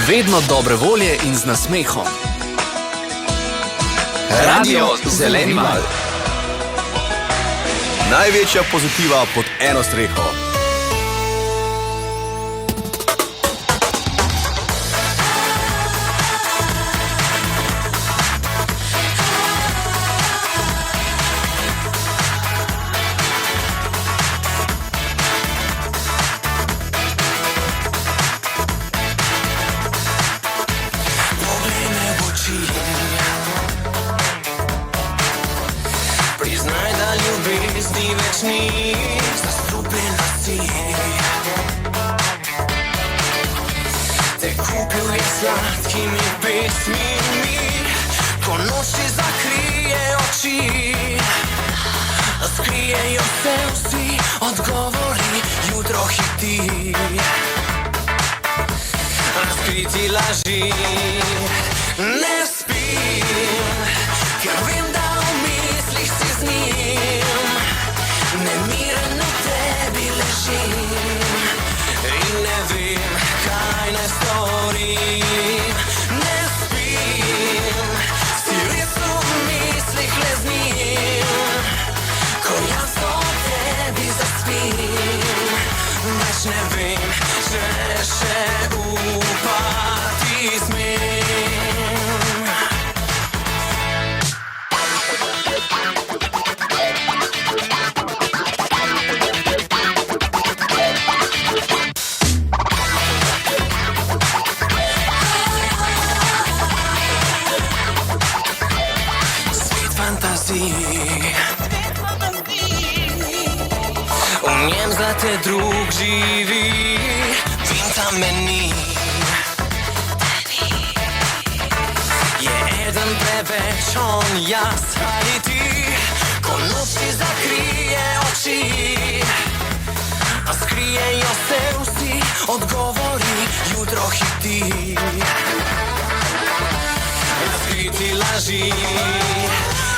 Vedno dobre volje in z nasmehom. Radio Zeleni val. Največja pozitiva pod eno streho. Sladkimi pesmimi, ko noči zakrije oči, skrijejo se vsi odgovori, jutro hiti. Razkriti laži, ne spim, ker vem, da v mislih si z njim. Nemiren v tebi ležim in ne vem, kaj naj storim. Ne spim, si res v mislih le z njim. Ko jaz o tebi zaspim, več ne vem, če še upati smem. V njem zate drug živi, vinta meni. Je eden preveč, on jaz ali ti, ko noči zakrije oči, a skrijejo se vsi odgovori, jutro hiti. Razkriti laži,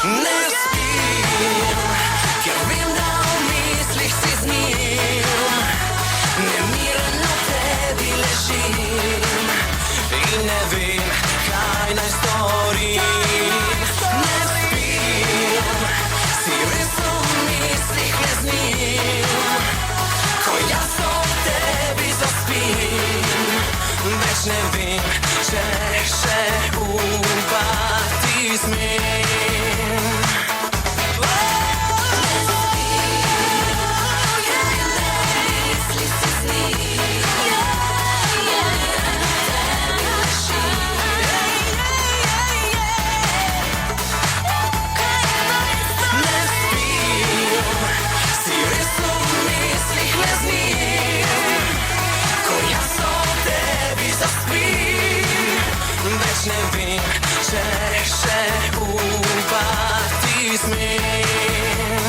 ne spim, ker vem, da v mislih si z njim. Nemiren v tebi ležim in ne vem, kaj naj storim. Ne spim, si res v mislih le z njim. Ko jaz o tebi zaspim, več ne vem, če še upati smem. Ne vem, če še upati smem.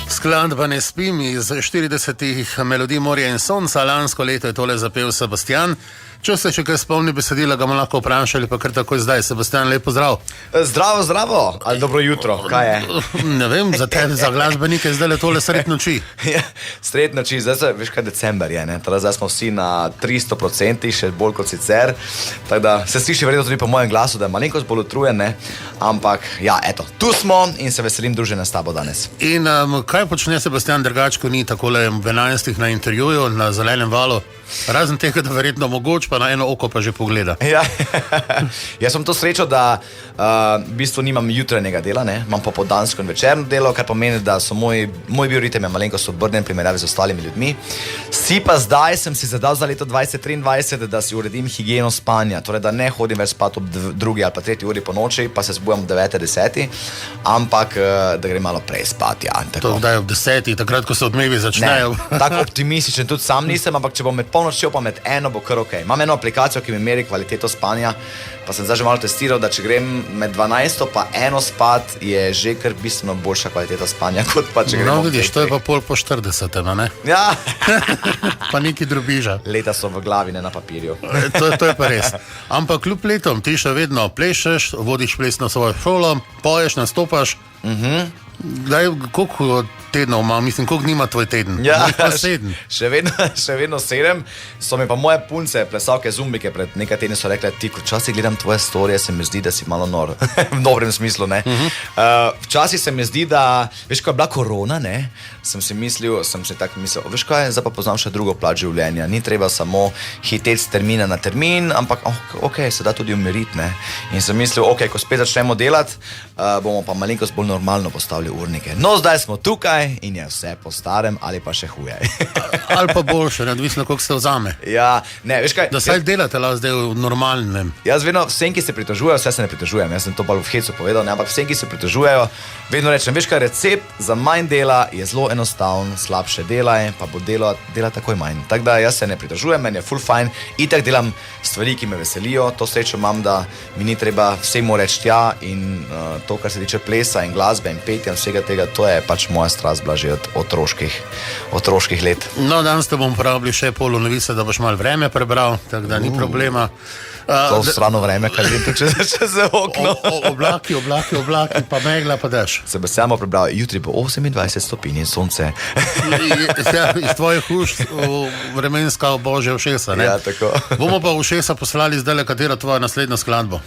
Skladba Ne spim iz 40 melodij Morja in sonca. Lansko leto je tole zapel Sebastian. Če se še kaj spomni besedila, ga bomo lahko vprašali, pa kar takoj zdaj. Sebastian, lep pozdrav. Zdravo, zdravo, ali dobro jutro, kaj je? Ne vem, za tebe, za glasbenike je zdaj le tole sred noči. Sred noči, zdaj se, veš kaj, december je, ne? Teda zdaj smo vsi na 300%, še bolj kot sicer. Tako da se sliši verjetno tudi po mojem glasu, da je malenkost bolj utrujen, ne? Ampak, ja, eto, tu smo in se veselim druženja s tabo danes. In kaj počne Sebastian drugače, ko ni takole v 11 na intervjuju na Zelenem valu? Razen tega, da verjetno mogoče pa na eno oko pa že pogleda. Ja, jaz sem to srečo, da v bistvu nimam jutranjega dela, ne? Imam popoldansko in večerno delo, kar pomeni, da so moj bioritem je malenkost obrnjen primerjavi z ostalimi ljudmi. Si pa zdaj sem si zadal za leto 2023, da si uredim higieno spanja, torej da ne hodim več spat ob 2. ali pa 3. uri po noči, pa se zbujam ob 9. 10. Ampak da grem malo prej spat, ja. To kdaj ob 10, takrat, ko se odmevi začnejo. Ne, tako optimističen tudi sam nisem, ampak če bom med polnočjo pa med eno, bo kar ok. Imam eno aplikacijo, ki mi meri kvaliteto spanja, pa sem zdaj že malo testiral, da če grem med 12 pa eno spat, je že kar bistveno boljša kvaliteta spanja, kot pa če grem. No, vidiš, to je pa pol po 40, ne? Ja. Pa neki drobiža. Leta so v glavi, ne na papirju. To je pa res. Ampak kljub letom ti še vedno plešeš, vodiš plesno svojo šolo, poješ, nastopaš. Koliko tednov ima, mislim, koliko nima tvoj teden? Ja, Moj pa 7. še vedno 7. So mi pa moje punce, plesalke zumbike, pred nekaj tedni so rekle, ti, ko včasih gledam tvoje storije, se mi zdi, da si malo nor. V dobrem smislu, ne. Včasih se mi zdi, da, veš, ko je bila korona, ne, sem si tako mislil, veš kaj, zdaj pa poznam še drugo plat življenja. Ni treba samo hiteti z termina na termin, ampak ok, se da tudi umiriti, ne. In sem mislil, ok, ko spet začnemo delati, bomo pa malenkost bolj normalno postavili urnike. No, zdaj smo tukaj in je vse po starem ali pa še huje. Ali pa boljše, odvisno, koliko se vzame. Ja, ne, veš kaj. Da saj delate lahko zdaj v normalnem. Jaz vedno vsem, ki se pritožujejo, vse se ne pritožujem, jaz sem to pa v hecu povedal, ne, ampak vsem, ki se pritožujejo, vedno rečem, veš kaj, recept za manj dela je zelo enostaven, slabše delaj, pa bo dela takoj manj. Tako da jaz se ne pritožujem, meni je full fajn, itak delam stvari, ki me veselijo, to srečo imam, da mi ni treba vsemu reči tja in to, kar se tiče plesa in glasbe in petja in vsega tega, to je pač moja strast bila že od otroških let. No, danes te bom uporabili še pol novice, da boš malo vreme prebral, tako da ni problema. To strano vreme, kaj vidim, če se okno. Oblaki, pa megla, pa daš. Sebastian bo prebral, jutri bo 28 stopinj in sonce. Ja, iz tvojih ušt vremenska božja ušesa, ne? Ja, tako. Bomo pa ušesa poslali zdaj, katera tvoja naslednja skladba.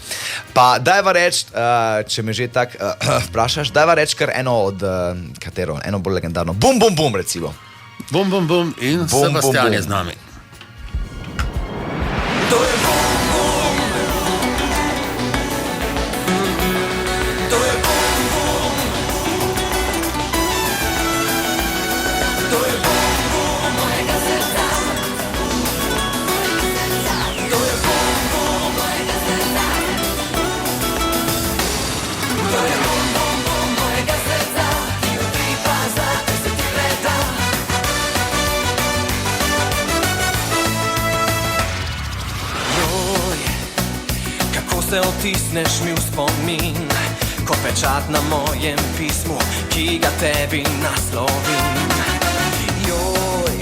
Pa dajva reči, če me že tak vprašaš, dajva reči kar eno od, katero, eno bolj legendarno. Bum, bum, bum, recimo. Bum, bum, bum in Bum, Sebastian bum, bum. je z nami. To je bum bum. To je bum bum. To je bum bum mojega srca. To je bum bum mojega srca. To je bum bum mojega srca. Jutri pa zate se ti preda. Kako se otisneš mi v spomin, ko pečat na mojem pismu, ki ga tebi naslovim. Joj,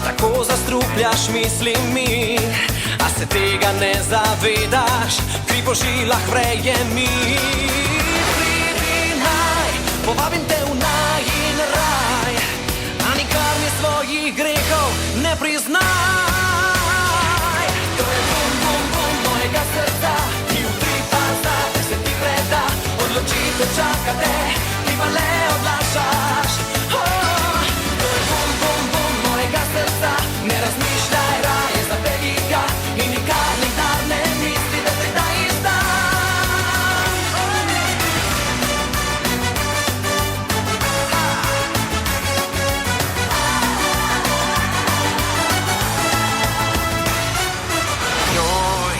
tako zastrupljaš misli mi, a se tega ne zavedaš, kri po žilah vreje mi. Pridi naj, povabim te v najin raj, a nikar mi svojih grehov ne priznaj. To je bum, bum, bum mojega srca, jutri pa zate se ti preda, odločitev čaka te, ti pa le odlašaš. To je bum, bum, bum mojega srca, ne razmišljaj, raje zapelji ga in nikar ne misli, da te kdaj izdam. Joj,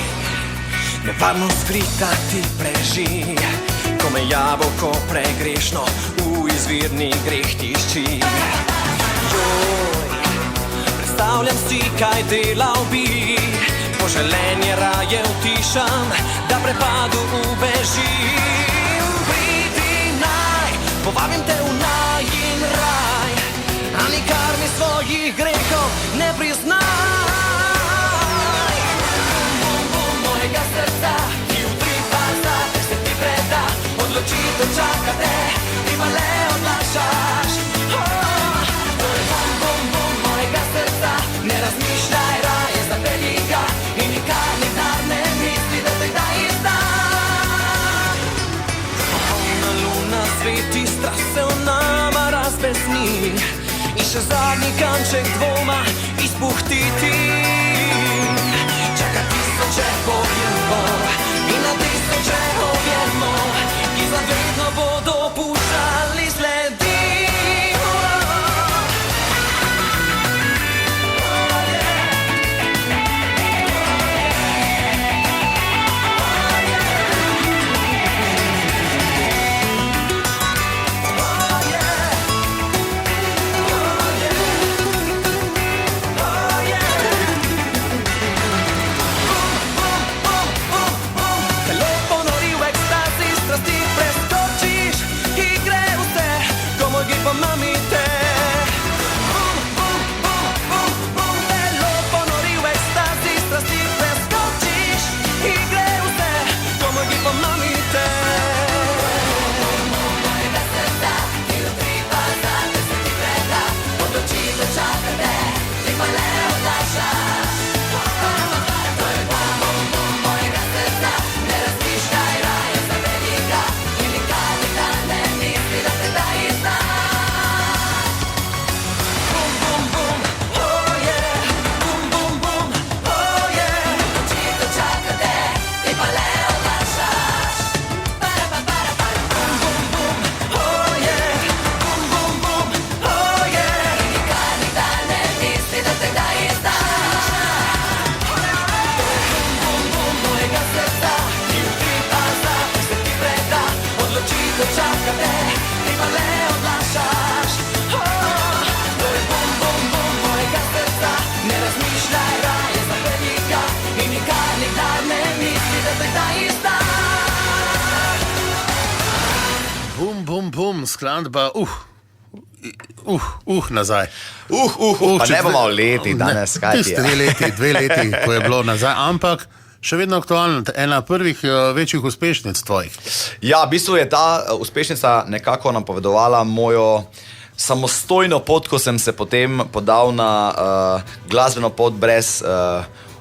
nevarno skrita ti preži, ko me jabolko pregrešno v izvirni greh tišči. Joj, predstavljam si, kaj delal bi, poželenje raje utišam, da prepadu ubežim. Pridi naj, povabim te v najin raj, a nikar mi svojih grehov ne priznaj. Bum, bum mojega srca, jutri pa zate se ti preda, odločitev čaka te, ti pa le odlašaš. To je bum, bum, bum mojega srca, ne razmišljaj, raje zapelji ga in nikar ne misli, da te kdaj izdam. Polna luna sveti, strast se v nama razbesni in še zadnji kanček dvoma izpuhtiti. Čaka tisoče povjerov in na tisoče ovjerov, ki zavedno bodo puščali sledi. Telo ponori v ekstazi, strasti preskočiš skladba, nazaj. Pa ne bomo v leti danes, kaj ti je. Dve leti, ko je bilo nazaj, ampak še vedno aktualna, ena prvih večjih uspešnic tvojih. Ja, v bistvu je ta uspešnica nekako napovedovala mojo samostojno pot, ko sem se potem podal na glasbeno pot brez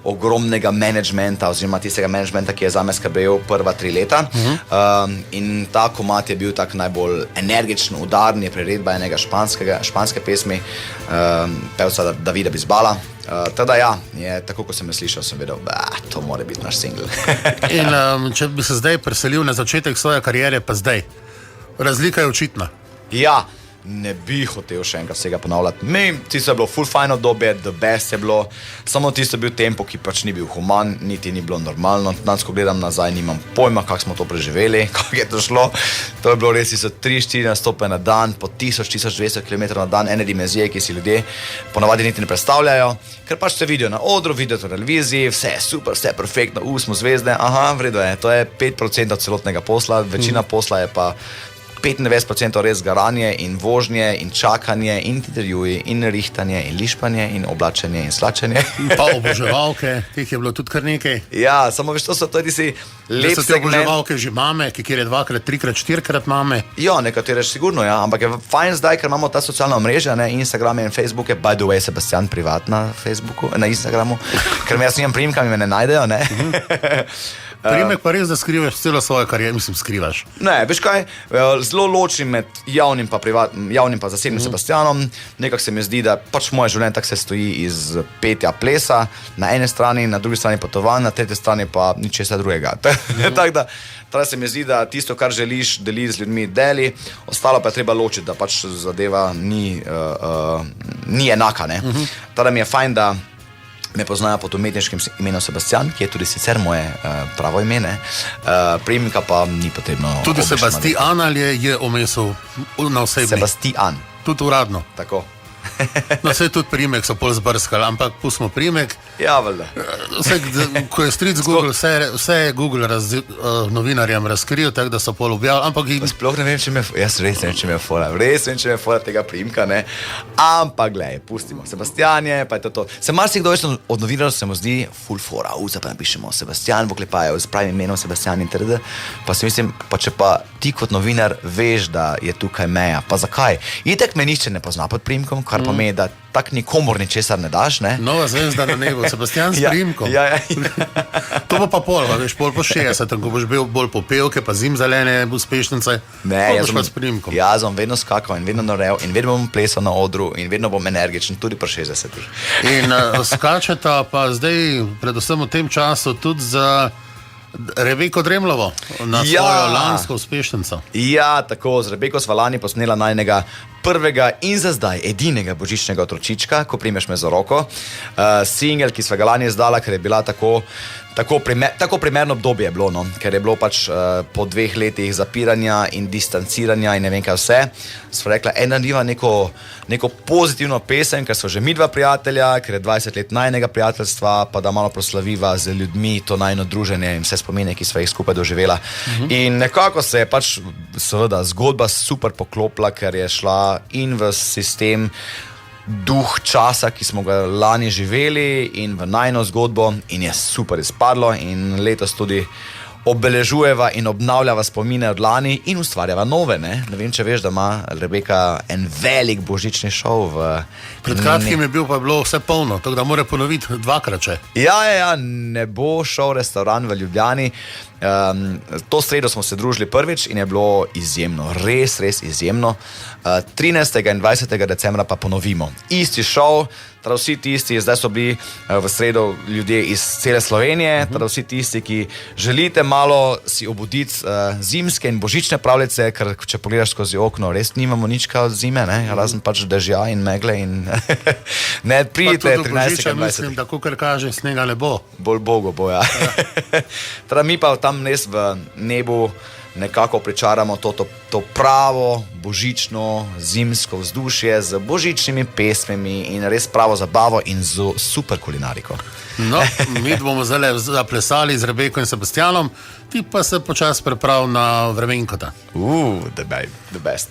ogromnega menedžmenta oziroma tistega menedžmenta, ki je zame skrbel prva 3 leta. In ta komad je bil tak najbolj energičen, udarni, priredba enega španske pesmi, pevca Davida Bisbala. Teda ja, je, tako ko sem jo slišal, sem vedel, to mora biti naš single. In če bi se zdaj preselil na začetek svoje kariere, pa zdaj, razlika je očitna. Ja, ne bi hotel še enkrat vsega ponavljati. Tisto je bilo full fine obdobje, the best je bilo, samo tisto je bil tempo, ki pač ni bil human, niti ni bilo normalno. Danes, ko gledam nazaj, nimam pojma, kako smo to preživeli, kako je to šlo. To je bilo res, so 3-4 nastope na dan, po 1000-1200 km na dan, ene dimenzije, ki si ljudje ponavadi niti ne predstavljajo, ker pač se vidijo na odru, vidijo to na televiziji, vse je super, vse je perfektno, smo zvezde, v redu je, to je 5% celotnega posla, večina posla je pa 95% res garanje in vožnje in čakanje in intervjuji in rihtanje in lišpanje in oblačenje in slačenje. Pa oboževalke, teh je bilo tudi kar nekaj. Ja, samo veš, to so tudi si lep segment. So te oboževalke že mame, kjer je 2-krat, 3-krat, 4-krat mame. Ja, nekatere sigurno, ja, ampak je fajn zdaj, ker imamo ta socialna omrežja, ne, Instagram in Facebook, by the way, Sebastian privat na Facebooku, na Instagramu, ker me jaz nimam priimka, mi me ne najdejo, ne. Primek pa res, da skrivaš celo svojo kariero, mislim, skrivaš. Ne, veš kaj, zelo ločim med javnim pa zasebnim Sebastianom. Nekako se mi zdi, da pač moje življenje tako se stoji iz petja, plesa, na eni strani, na drugi strani potovanj, na tretji strani pa ničesa drugega. Tako da, teda se mi zdi, da tisto, kar želiš, deli z ljudmi, deli, ostalo pa je treba ločiti, da pač zadeva ni enaka, ne. Teda mi je fajn, da me poznajo pod umetniškim imenom Sebastian, ki je tudi sicer moje pravo ime, priimka pa ni potrebno. Tudi Sebastian ali je omesel na osebni? Sebastian. Tudi uradno? Tako. No, vse tudi priimek so pol zbrskali, ampak pustimo priimek. Ja, valjda. Ko je stric Google, vse je Google novinarjem razkril, tako da so pol objavili, ampak... Sploh ne vem, jaz res ne vem, če me je fora tega priimka, ne. Ampak, glej, pustimo. Sebastian je, pa je to. Se marsikdo več od novinarjev se mu zdi full fora, pa napišemo Sebastian, voklepajo s pravim imenom Sebastian in td. Pa si mislim, pa če pa ti kot novinar veš, da je tukaj meja, pa zakaj? Itak me nišče ne pozna pod priimkom, kar pomeni, da tak nikomor ničesar ne daš, ne? Nova zvezda na nebu, Sebastian s priimkom. Ja. To bo pa pol, veš, pol po 60, ko boš bil bolj popevke, pa zimzelene uspešnice. Ne, jaz bom vedno skakal in vedno norel in vedno bom plesal na odru in vedno bom energičen, tudi po 60-ih. In skačeta pa zdaj, predvsem v tem času, tudi za Rebeko Dremlovo na svojo lansko uspešnico. Ja, tako, z Rebeko sva lani posnela najnega prvega in za zdaj edinega božičnega otročička, ko primeš me za roko. Single, ki sva ga lani izdala, ker je bila tako primerno obdobje je bilo, no? Ker je bilo pač po 2 letih zapiranja in distanciranja in ne vem kaj vse, sva rekla, nadiva neko pozitivno pesem, ker so že mi dva prijatelja, ker je 20 let najnega prijateljstva, pa da malo proslaviva z ljudmi to najno druženje in vse spomine, ki sva jih skupaj doživela. In nekako se je pač seveda zgodba super poklopila, ker je šla in v sistem duh časa, ki smo ga lani živeli in v najno zgodbo in je super izpadlo in letos tudi obeležujeva in obnavljava spomine od lani in ustvarjava nove, ne? Ne vem, če veš, da ima Rebeka en velik božični šov v... Pred kratkim je bilo vse polno, tako da mora ponoviti 2-krat še. Ja, ne bo šel restaurant v Ljubljani. To sredo smo se družili prvič in je bilo izjemno, res izjemno. 13. in 20. decembra pa ponovimo. Isti šov, teda vsi tisti, zdaj so bili v sredo ljudje iz cele Slovenije, teda vsi tisti, ki želite malo si obuditi zimske in božične pravljice, ker če pogledaš skozi okno, res nimamo nič od zime, ne? Razen pač dežja in megle in ne pridite 13. in 20. Mislim, da kukor kaže, snega ne bo. Bolj bogo bo, ja. Teda mi pa tam res v nebu nekako pričaramo to pravo božično zimsko vzdušje z božičnimi pesmimi in res pravo zabavo in z super kulinariko. No, mi bomo zdaj zaplesali z Rebeko in Sebastianom, ti pa se počasi priprav na vremenkota. The best.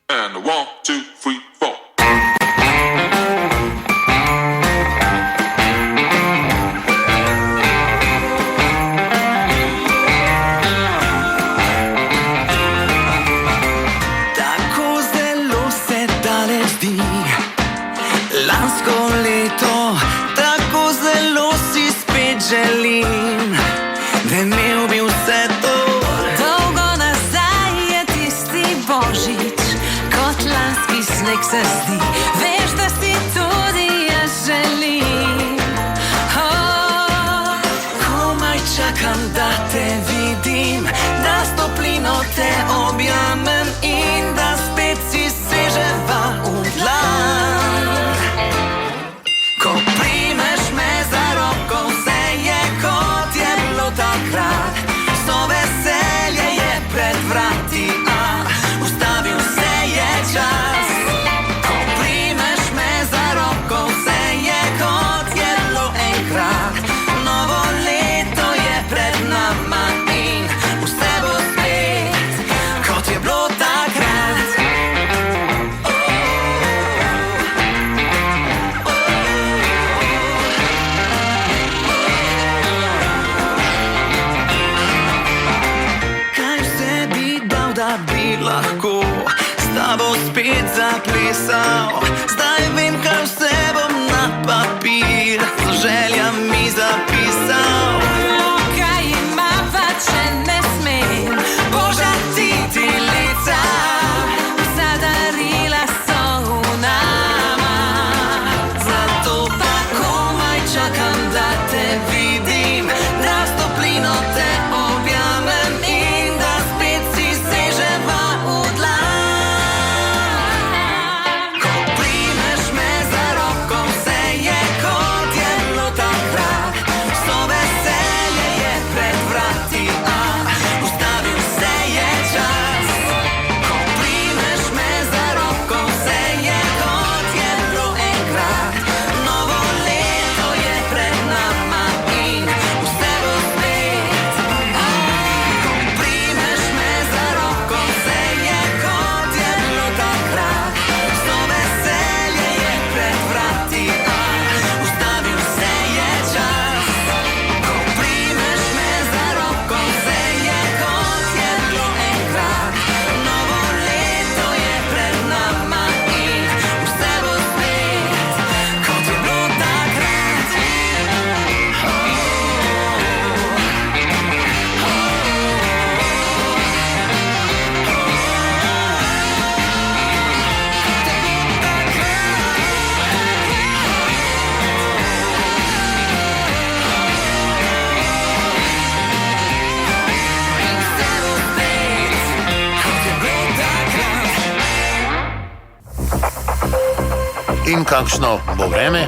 And 1, 2, 3, 4. Tako zelo se daleč zdi lansko leto, tako zelo si spet želim, da imel bi vse to. Dolgo nazaj je tisti božič, kot lanski sneg se zdi. Veš, da si tudi jaz želim. Komaj čakam, da te vidim, da s toplino te objamem in da spet si seževa v dlan. Ko primeš me za roko, vse je kot je bilo takrat. Vso veselje je pred vrati, a ustavil se je čas. Ko primeš me za roko, vse je kot je bilo enkrat. Novo leto je pred nama in vse bo spet, kot je bilo takrat. Kaj vse bi dal, da bi lahko s tabo spet zaplesal. Zdaj vem, kaj vse bom na papir z željami zapisal. Kaj imava, če ne smem požatiti lica? Vsa darila so v nama, zato pa komaj čakam, da te vidim, da s toplino te objamem in da spet si seževa v dlan. Ko primeš me za roko, vse je kot je bilo takrat. Vso veselje je pred vrati, a ustavil se je čas. Ko primeš me za roko, vse je kot je bilo enkrat. Novo leto je pred nama in vse bo spet. Ko primeš me za roko, vse je kot je bilo takrat. Vso veselje je pred vrati, a ustavil se je čas. Ko primeš me za roko, vse je kot je bilo enkrat. Novo leto je pred nama in vse bo spet, kot je bilo takrat. Vse bo spet, kot je bilo takrat. In kakšno bo vreme?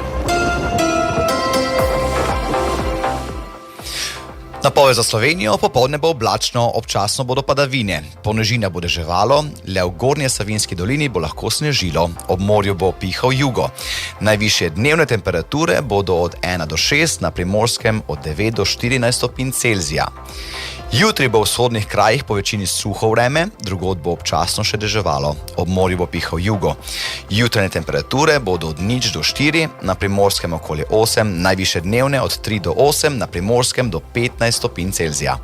Napoved za Slovenijo: popoldne bo oblačno, občasno bodo padavine, po nižinah bo deževalo, le v Gornje Savinjski dolini bo lahko snežilo, ob morju bo pihal jugo. Najvišje dnevne temperature bodo od 1 do 6, na Primorskem od 9 do 14 stopinj Celzija. Jutri bo v vzhodnih krajih po večini suho vreme, drugod bo občasno še deževalo, ob morju bo pihal jugo. Jutranje temperature bodo od 0 do 4, na Primorskem okoli 8, najvišje dnevne od 3 do 8, na Primorskem do 15 stopinj Celzija.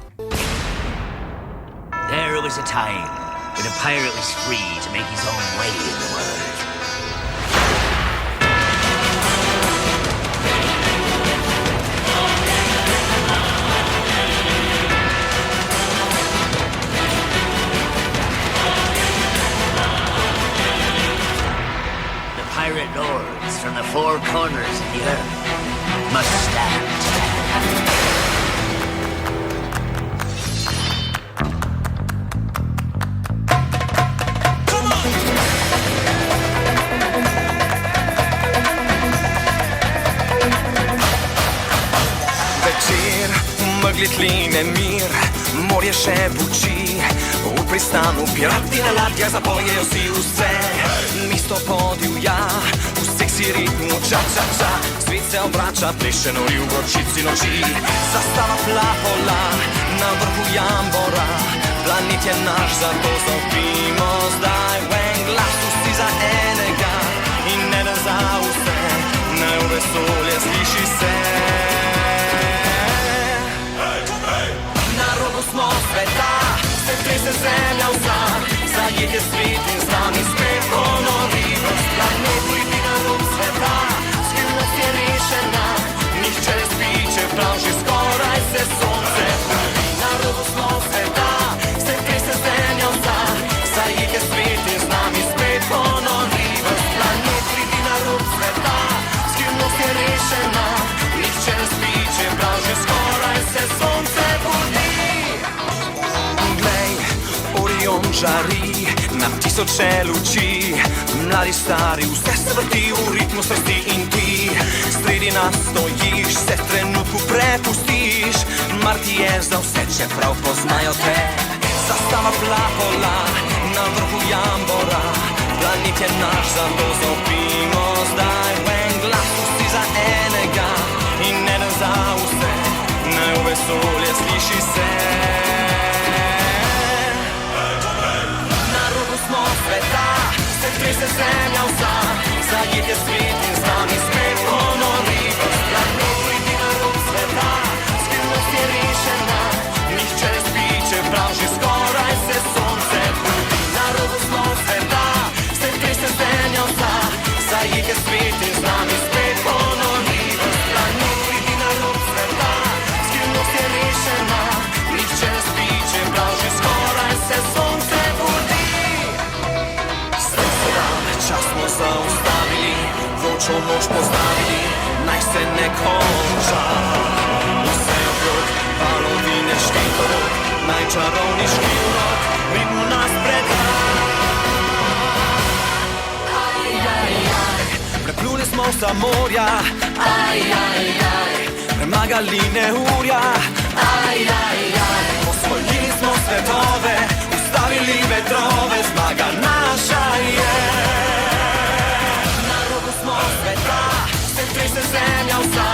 There was a time when a pirate was free to make his own way in the world. The pirate lords from the four corners of the earth must stand. Večer, v megli tline mir, morje še buči, v pristanu pirati na ladjah zapojejo si vse. Mesto podivja, v seksi ritmu ča-ča-ča, svet se obrača, pleše nori v vročici noči. Zastava plahola na vrhu jambora, planet je naš, zato zapimo zdaj v en glas, vsi za enega in ne za vse, naj v vesolje sliši se. Na robu smo sveta, se trese zemlja vsa, zajet je svet in z nami spet ponori ves planet. Pridi na rob sveta, skrivnost je rešena, nihče ne spi, čeprav že skoraj se sonce budi. Na robu smo sveta, se trese zemlja vsa, zajet je svet in z nami spet ponori ves planet. Pridi na rob sveta, skrivnost je rešena, nihče ne spi, čeprav že skoraj se sonce budi. Glej, Orion žari na tisoče luči, mladi stari, vse se vrti v ritmu strasti in ti sredi nas stojiš, se v trenutku prepustiš, mar ti je za vse, čeprav poznajo te. Zastava plahola na vrhu jambora, planet je naš, zato zapimo zdaj v en glas, vsi za enega in ne za vse, naj v vesolje sliši se. Na robu smo sveta, se trese zemlja vsa, zajet je svet in z nami spet ponori ves planet. Pridi na rob sveta, skrivnost je rešena, nihče ne spi, čeprav že skoraj se sonce budi. Na robu smo sveta, se trese zemlja vsa, zajet je svet in z nami spet ponori ves planet. Pridi na rob sveta, skrivnost je rešena, nihče ne spi, čeprav že skoraj se sonce budi. Čas smo zaustavili, vročo noč pozdravili, naj se ne konča. Vse okrog, valovine švitorok, naj čarovniški urok, ritmu nas predha. Prepluli smo vsa morja, premagali neurja, osvojili smo svetove, ustavili vetrove, zmaga naša je. Se trese zemlja vsa,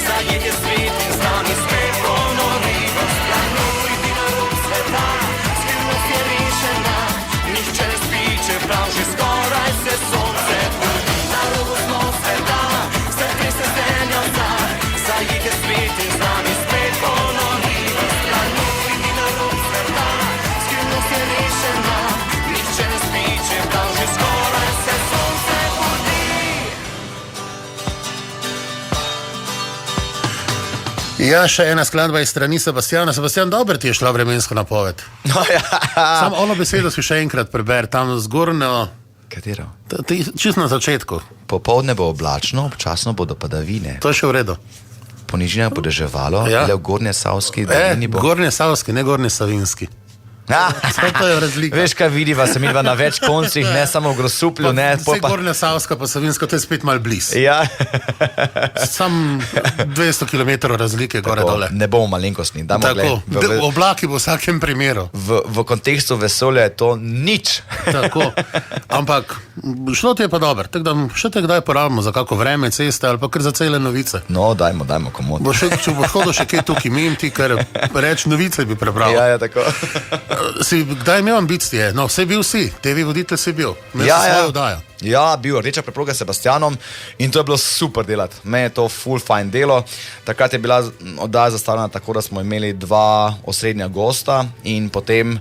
zajet je svet in z nami spet ponori ves planet. Pridi na rob sveta, skrivnost je rešena, nihče ne spi, čeprav že skoraj se sonce budi. Na robu smo sveta, se trese zemlja vsa, zajet je svet in z nami spet ponori ves planet. Pridi na rob sveta, skrivnost je rešena, nihče ne spi, čeprav že skoraj se sonce budi. Ja, še ena skladba iz strani Sebastjana. Sebastjan, dobro ti je šla vremensko napoved. No, ja. Samo ono besedo si še enkrat preber, tam zgornjo, Katero? čisto na začetku. Popoldne bo oblačno, občasno bodo padavine. To je še v redu. Po nižinah bo deževalo, Ja. le v Gornje Savski dolini bo. Gornje Savski, ne Gornje Savinski. Spet to je razlika. Veš, kaj vidiva, se midva na več koncih, ne samo v Grosuplju, ne. Vse Gornja Savska pa Savinska, to je spet mal bliz. Ja. Sam 200 km razlike gore dole. Ne bomo malenkostni. Dajmo, Tako, glej, oblaki v vsakem primeru. v kontekstu vesolja je to nič. Tako, ampak šlo ti je pa dobro, tako da še te kdaj porabimo za kako vreme, ceste ali pa kar za cele novice. No, dajmo komod. Če boš hodil še kaj tukaj mim, ti kar reč novice bi prebral. Ja, tako. Si kdaj imel ambicije? No, vse bil si, TV voditelj si bil, ne za svojo oddajo. Ja, bil Rdeča preproga s Sebastjanom in to je bilo super delati. Meni je to full fine delo. Takrat je bila oddaja zastavljena tako, da smo imeli 2 osrednja gosta in potem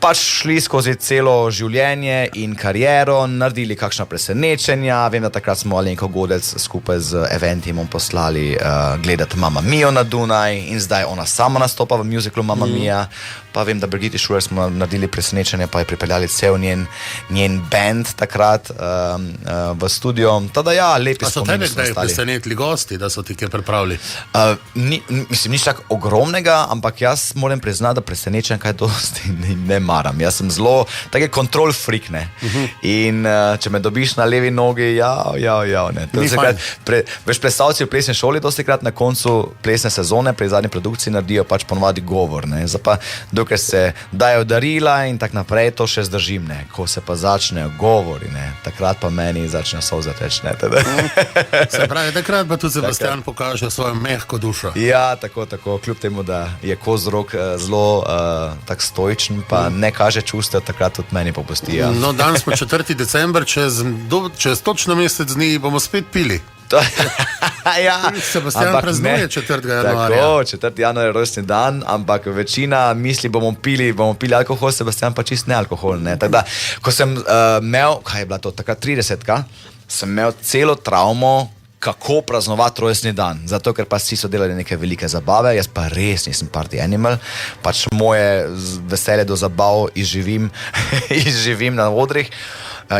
pač šli skozi celo življenje in kariero, naredili kakšna presenečenja. Vem, da takrat smo Alenko Godec skupaj z Eventimom poslali gledati Mamma Mio na Dunaj in zdaj ona sama nastopa v musiclu Mamma Mia. Pa vem, da Brigitte Šuler smo naredili presenečenje, pa je pripeljali cel njen band takrat v studio. Tada ja, lepi A so spomini tebe so kdaj ostali. presenetili gosti, da so ti kaj pripravili? Mislim, nič tako ogromnega, ampak jaz moram priznati, da presenečen kaj dosti ne maram. Jaz sem zelo, tak je kontrol freak, ne. In če me dobiš na levi nogi, ne. Ni fajn. Veš, plesalci v plesni šoli dostikrat na koncu plesne sezone, pri zadnji produkciji naredijo pač ponovadi govor, ne. Zdaj pa, dokaj se dajo darila in tak naprej, to še zdržim, ne. Ko se pa začnejo govori, ne, takrat pa meni začne solza teči, ne. Se pravi, takrat pa tudi Sebastian pokaže svojo mehko dušo. Ja, tako, kljub temu, da je Kozorog zelo tak stoičen, pa ne kaže čustev, takrat tudi meni popusti. Ja. No, danes smo 4. december, čez točno mesec dni bomo spet pili. Ja, Sebastian praznuje 4. januarja. Tako, 4. januar je rojstni dan, ampak večina misli, bomo pili alkohol, Sebastian pa čist ne alkohol, ne. Tako da, ko sem imel, kaj je bila to, takrat 30-ka, sem imel celo travmo, kako praznovati rojstni dan. Zato, ker pa vsi so delali neke velike zabave, jaz pa res nisem party animal, pač moje veselje do zabav izživim na odrih.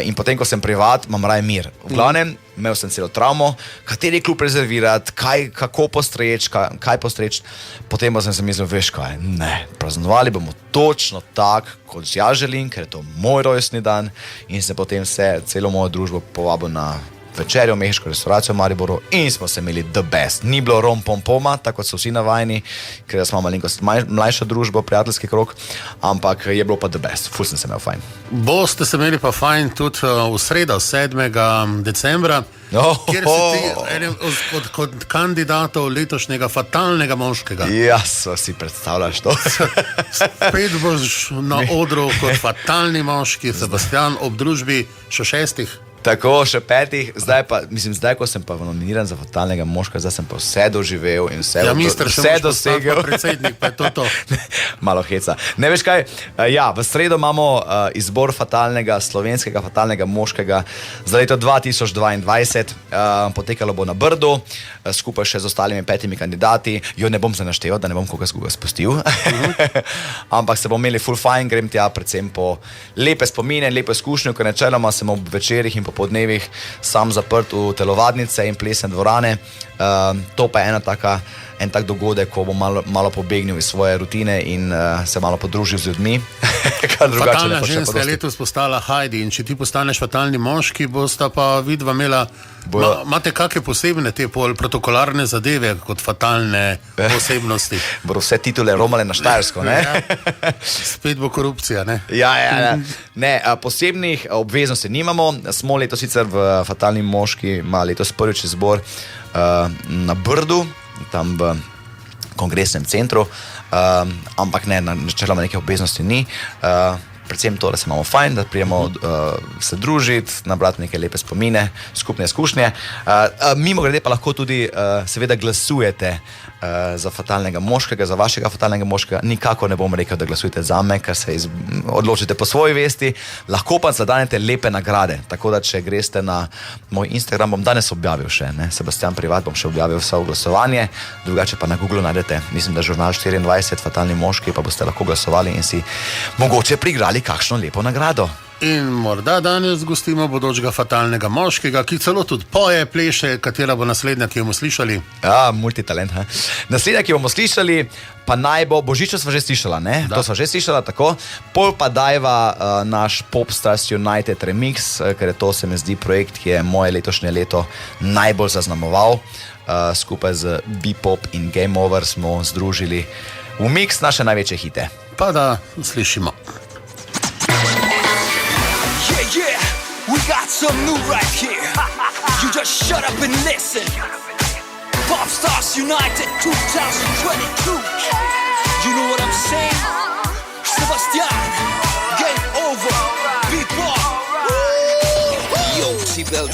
In potem, ko sem privat, imam raje mir. V glavnem, imel sem celo travmo, kateri klub rezervirati, kako postreči, kaj postreči. Potem pa sem se mislil, veš kaj, ne, praznovali bomo točno tak, kot jaz želim, ker je to moj rojstni dan in se potem celo mojo družbo povabil na večerjo v mehiško restauracijo v Mariboru in smo se imeli the best. Ni bilo rom-pom-poma, tako kot so vsi navajeni, ker smo malenkost mlajšo družbo, prijateljski krog, ampak je bilo pa the best. Ful sem se imel fajn. Boste se imeli pa fajn tudi v sredo, 7. decembra, kjer si ti eden od kandidatov letošnjega fatalnega moškega. Ja, si predstavljaš to. Spet boš na odru kot fatalni moški, Sebastian, ob družbi še 6. Tako, še 5, zdaj, ko sem pa nominiran za fatalnega moška, zdaj sem pa vse doživel in vse dosegel. Predsednik, pa je to. Malo heca. Ne veš kaj, ja, v sredo imamo izbor slovenskega fatalnega moškega za leto 2022. Potekalo bo na Brdu, skupaj še z ostalimi 5 kandidati. Jo ne bom se naštel, da ne bom koga spustil. Ampak se bomo imeli full fine, grem tja predvsem po lepe spomine, lepe izkušnje, ker načeloma sem ob večerih in podnevih sam zaprt v telovadnice in plesne dvorane. To pa je en tak dogodek, ko bom malo pobegnil iz svoje rutine in se malo podružil z ljudmi. Fatalna ženska je letos postala Heidi in če ti postaneš fatalni moški, bosta pa vidva imela, imate kakšne posebne te protokolarne zadeve kot fatalne posebnosti? Bodo vse titule romale na Štajersko, ne? Ja. Spet bo korupcija, ne? Ja. Ne, posebnih obveznosti nimamo. Smo letos sicer v fatalni moški, ima letos prvič izbor na Brdu, tam v kongresnem centru, ampak ne, načeloma neke obveznosti ni. Predvsem to, da se imamo fajn, da prijemo se družiti, nabrati neke lepe spomine, skupne izkušnje. Mimo grede pa lahko tudi seveda glasujete za fatalnega moškega, za vašega fatalnega moškega. Nikako ne bom rekel, da glasujete za me, ker se odločite po svoji vesti. Lahko pa zadanete lepe nagrade. Tako da, če greste na moj Instagram, bom danes objavil še, ne? Sebastian Privat, bom še objavil vse glasovanje, drugače pa na Google najdete, mislim, da žurnal 24, fatalni moški, pa boste lahko glasovali in si mogoče priigrali kakšno lepo nagrado. In morda danes gostimo bodočega fatalnega moškega, ki celo tudi poje, pleše, katera bo naslednja, ki jo bomo slišali. Ja, multitalent. Naslednja, ki jo bomo slišali, pa naj bo, Božiča sva že slišala, ne? Da. To sva že slišala, tako. Pol pa dajva naš Popstars United remix, ker je to, se mi zdi, projekt, ki je moje letošnje leto najbolj zaznamoval. Skupaj z B-Pop in Game Over smo združili v mix naše največje hite. Pa da slišimo. Yeah, we got some new right here. You just shut up and listen. Popstars United 2022. You know what I'm saying? Sebastian, Game Over, B-Pop. Yo, Sibel,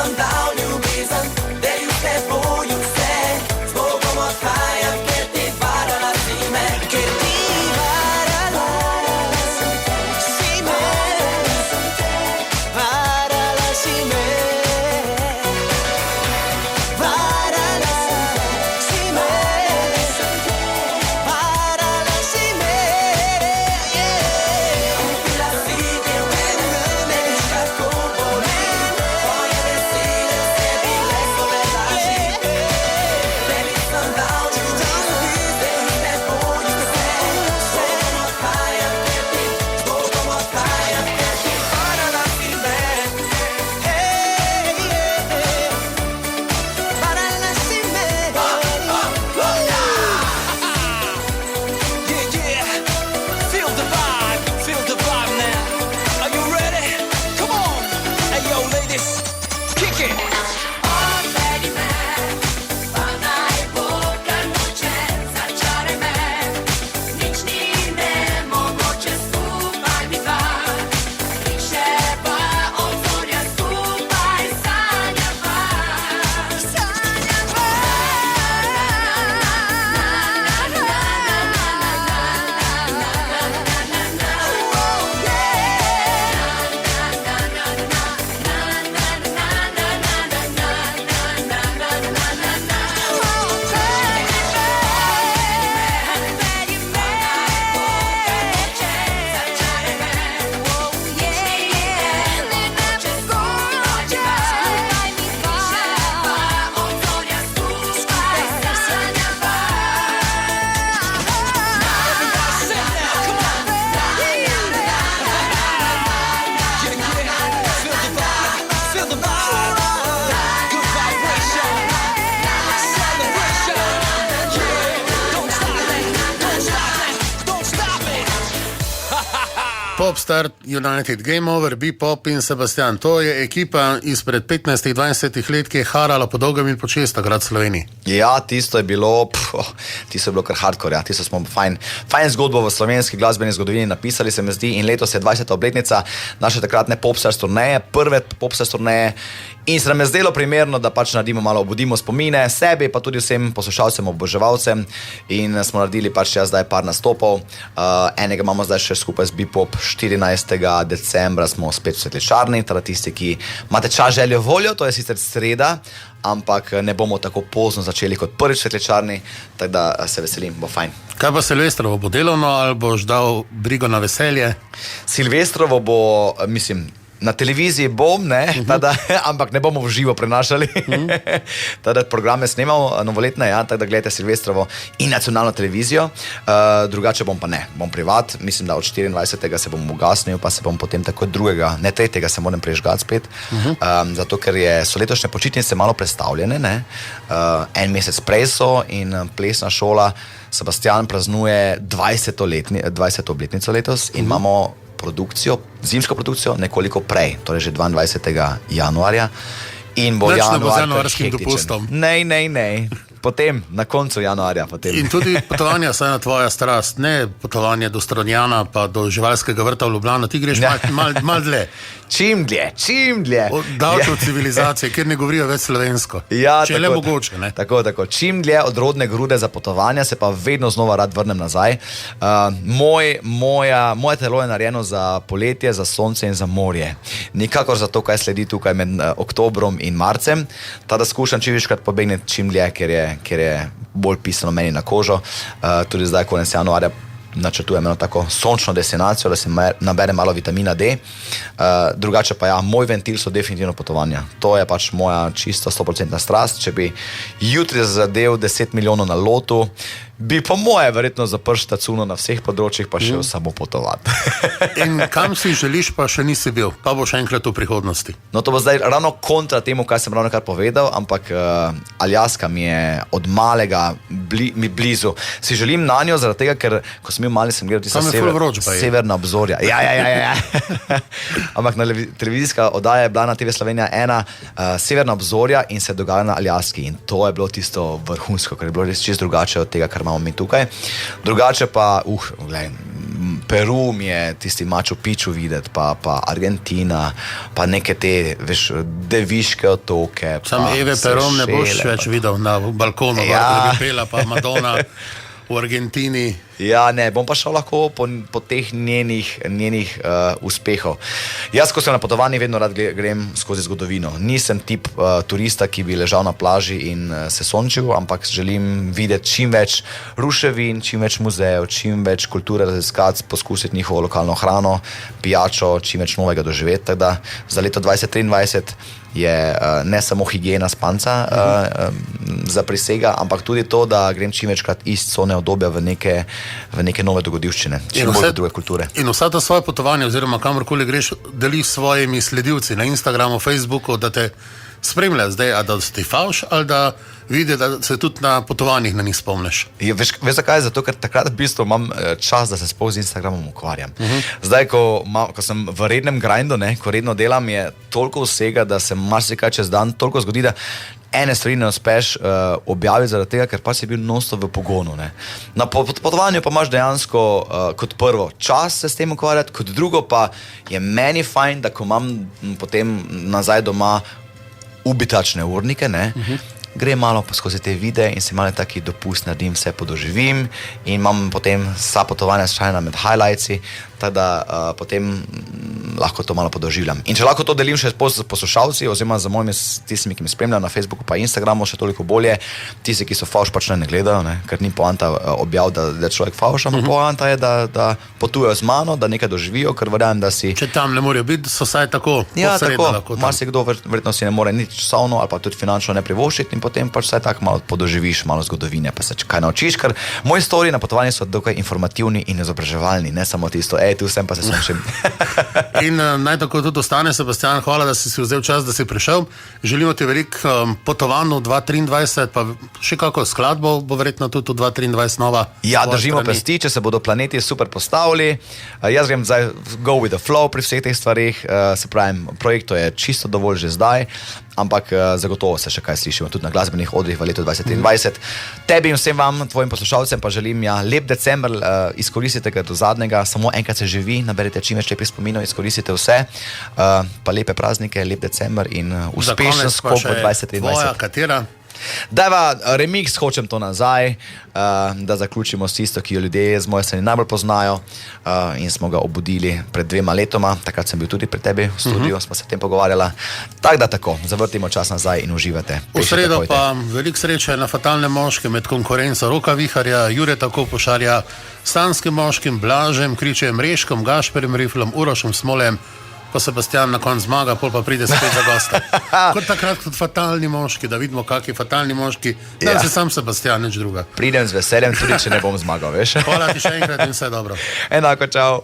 sem dal ljubezen, da ju te bojim se. S Bogom odhajam, ker ti varala si me. Ker ti varala si me. Varala si me. Varala si me. Varala si me. Kupila si del mene, ne veš kako bolim. Tvoje besede vse bile sole laži. Tebi sem dal ljubezen, da ju te bojim se. S Bogom odhajam, ker ti varala si me. Varala si me. Yeah, feel the vibe now. Are you ready? Come on. Hey yo, ladies, kick it. Feel the vibe. Good vibration. Celebration. Yeah. Don't stop it. Don't stop it. Popstar United, Game Over, Bebop in Sebastian. To je ekipa izpred 15-20 let, ki je harala po dolgem in počez takrat v Sloveniji. Ja, tisto je bilo kar hardcore, ja. Tisto smo fajn zgodbo v slovenski glasbeni zgodovini napisali, se mi zdi, in letos je 20. obletnica naše takratne Popstars turneje, prve Popstars turneje, in se nam je zdelo primerno, da pač naredimo malo, obudimo spomine sebi, pa tudi vsem poslušalcem, oboževalcem, in smo naredili pač zdaj par nastopov. Enega imamo zdaj še skupaj z Bebop, 14. decembra smo spet v Svetličarni, teda tisti, ki imate čas, željo, voljo, to je sicer sreda, ampak ne bomo tako pozno začeli kot prvič v Svetličarni, tako da se veselim, bo fajn. Kaj pa Silvestrovo, bo delovno ali boš dal brigo na veselje? Silvestrovo bo, mislim, na televiziji bom, ne, tada, ampak ne bomo v živo prenašali. Tada programe snemamo, novoletne, ja, tako da gledajte Silvestrovo in nacionalno televizijo. Drugače bom pa ne, bom privat, mislim, da od 24. se bom ugasnil, pa se bom potem tako drugega, ne 3. se moram prežgati spet, zato ker so letošnje počitnice malo prestavljene, ne. En mesec prej so in plesna šola Sebastian praznuje 20. obletnico letos in imamo zimsko produkcijo nekoliko prej, torej že 22. januarja. In bo Nič ne bo z januar januarskim hektičen. dopustom. Ne. Potem, na koncu januarja. In tudi potovanja so ena tvoja strast, ne potovanje do Strunjana pa do živalskega vrta v Ljubljano, ti greš mal dlje. Čim dlje. Davčo civilizacije, kjer ne govorijo več slovensko. Ja, če je le mogoče, ne? Tako. Čim dlje od rodne grude za potovanja, se pa vedno znova rad vrnem nazaj. Moje telo je narejeno za poletje, za sonce in za morje. Nikakor za to, kaj sledi tukaj med oktobrom in marcem. Tada skušam čim večkrat pobegniti čim dlje, ker je bolj pisano meni na kožo. Tudi zdaj, konec januarja, načrtujem eno tako sončno destinacijo, da se nabere malo vitamina D. Drugače pa ja, moj ventil so definitivno potovanja. To je pač moja čisto 100% strast. Če bi jutri zadev 10 milijonov na lotu, bi po moje verjetno zaprl štacuno na vseh področjih, pa šel samo potovati. In kam si želiš, pa še nisi bil, pa bo še enkrat v prihodnosti? No, to bo zdaj ravno kontra temu, kaj sem ravno kar povedal, ampak Aljaska mi je od malega blizu. Si želim na njo, zaradi tega, ker ko sem bil mali, sem gledal tista severna obzorja. Ja. Ampak televizijska oddaja je bila na TV Slovenija 1, severna obzorja, in se dogaja na Aljaski. In to je bilo tisto vrhunsko, ker je bilo res čisto drugače od tega, kar imamo mi tukaj. Drugače pa, glej, Peru mi je tisti Machu Picchu videti, pa Argentina, pa neke te, veš, Deviške otoke. Sam Eve Peron ne boš več videl na balkonu, da bi pela pa Madonna v Argentini. Ja, ne, bom pa šel lahko po teh njenih uspehov. Jaz, ko sem na potovanju, vedno rad grem skozi zgodovino. Nisem tip turista, ki bi ležal na plaži in se sončil, ampak želim videti čim več ruševin, čim več muzejev, čim več kulture raziskati, poskusiti njihovo lokalno hrano, pijačo, čim več novega doživeti. Tako da za leto 2023 je ne samo higiena spanca zaprisega, ampak tudi to, da grem čim večkrat iz cone obdobja v neke nove dogodivščine, čim bolj druge kulture. In vsa ta svoje potovanja, oziroma kamorkoli greš, deliš s svojimi sledilci na Instagramu, Facebooku, da te spremlja zdaj, a da si favš, ali da vidi, da se tudi na potovanjih na njih spomniš. Ja, veš zakaj? Zato, ker takrat v bistvu imam čas, da se sploh z Instagramom ukvarjam. Zdaj, ko sem v rednem grindu, ko redno delam, je toliko vsega, da se marsikaj čez dan toliko zgodi, da ene stvari ne uspeš objaviti zaradi tega, ker pa si bil non-stop v pogonu. Na potovanju pa imaš dejansko kot prvo čas se s tem ukvarjati, kot drugo pa je meni fajn, da ko imam potem nazaj doma ubitačne urnike, grem malo skozi te videe in se malo taki dopust naredim, vse podoživim in imam potem vsa potovanja šajna med highlightsi, tako da potem lahko to malo podoživljam. In če lahko to delim še s poslušalci oziroma z mojimi tistimi, ki me spremljajo na Facebooku pa Instagramu, še toliko bolje, tisti, ki so favš, pač ne gledajo, ker ni poanta objav, da je človek favš, ampak poanta je, da potujejo z mano, da nekaj doživijo, ker verjamem, da si... Če tam ne morajo biti, so saj tako posredno lahko tam. Marsikdo verjetno si ne more nič časovno ali pa tudi finančno ne privoščiti in potem pač vsaj tako malo podoživiš, malo zgodovine, pa se kaj naučiš, ker moji storiji na potovanju so dokaj informativni in izobraževalni, ne samo tisto, tu sem pa se sončim. In naj tako tudi ostane, Sebastian, hvala, da si vzel čas, da si prišel. Želimo ti veliko potovanj v 2023, pa še kako skladbo bo verjetno tudi v 2023 nova. Ja, držimo pesti, če se bodo planeti super postavili. Jaz grem zdaj go with the flow pri vseh teh stvarih, se pravim, projekto je čisto dovolj že zdaj, ampak zagotovo se še kaj slišimo tudi na glasbenih odrih v letu 2023. Tebi in vsem vam, tvojim poslušalcem, pa želim lep december, izkoristite ga do zadnjega, samo enkrat se živi, naberite čim več lepih spominov, izkoristite vse, pa lepe praznike, lep december in uspešen skok v 2023. Tvoja, katera? Dajva remix, hočem to nazaj, da zaključimo s tisto, ki jo ljudje z moje strani najbolj poznajo in smo ga obudili pred 2 letoma, takrat sem bil tudi pri tebi v studiu, smo se o tem pogovarjala, tako da tako, zavrtimo čas nazaj in uživate. V sredo pa veliko sreče na fatalne moške med konkurenco Roka Viharja, Jureta Kopošarja, Stanskim moškim, Blažem, Kričem Reškom, Gašperjem Riflom, Urošem Smolem, pa Sebastian na konc zmaga, pol pa pride spet za gosta. Kot takrat kot fatalni moški, da vidimo, kakšni fatalni moški, da se sam Sebastian, nič druga. Pridem z veseljem, tudi če ne bom zmagal, veš. Hvala ti še enkrat in vse dobro. Enako, čau.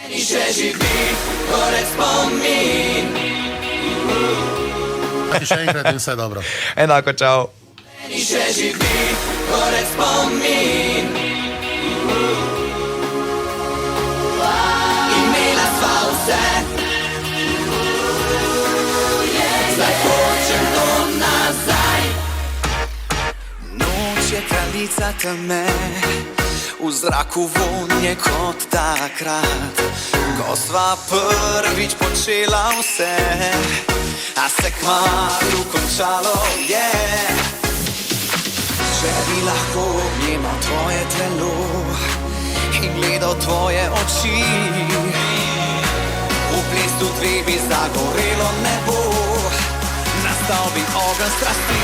Meni še živi, gorec spomin. Hvala ti še enkrat in vse dobro. Enako, čau. Meni še živi, gorec spomin. Imela sva vse. Zdaj hočem to nazaj. Noč je kraljica teme, v zraku vonje kot takrat, ko sva prvič počela vse, a se kmalu končalo je. Če bi lahko objemal tvoje telo in gledal tvoje oči, v blistu dveh bi zagorelo nebo, nastal bi ogenj strasti.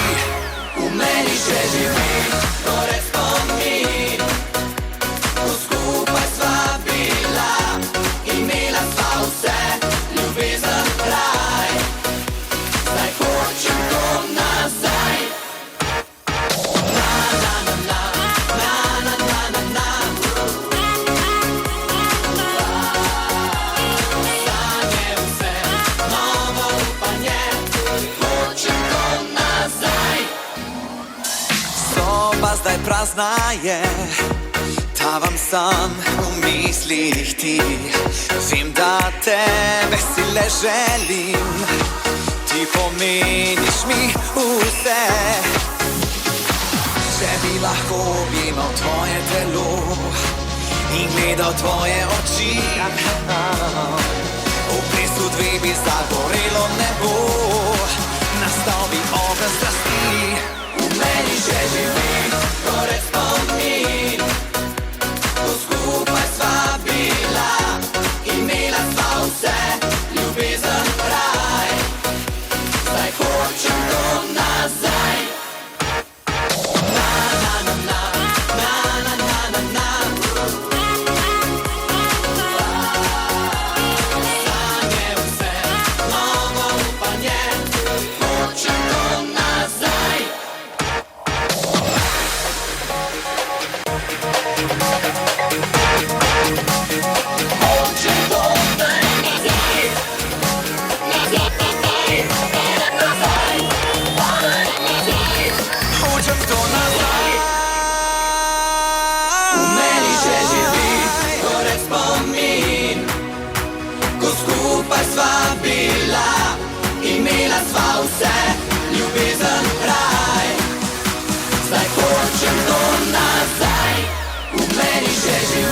V meni še živi gorec spomin, ko skupaj sva bila, imela sva vse, ljubezen kraj. Zdaj hočem to nazaj. Zdaj prazna je, tavam sam v mislih ti. Vem, da te vesele želim, ti pomeniš mi vse. Če bi lahko objemal tvoje telo in gledal tvoje oči. V plesu dve bi zagorelo nebo, nastal bi ogenj strasti. V meni že živi gorec spomin, ko skupaj sva bila, imela sva vse, ljubezen raj. Zdaj hočem to nazaj. Imela sva vse, ljubezen raj. Zdaj hočem to nazaj, v meni še živi.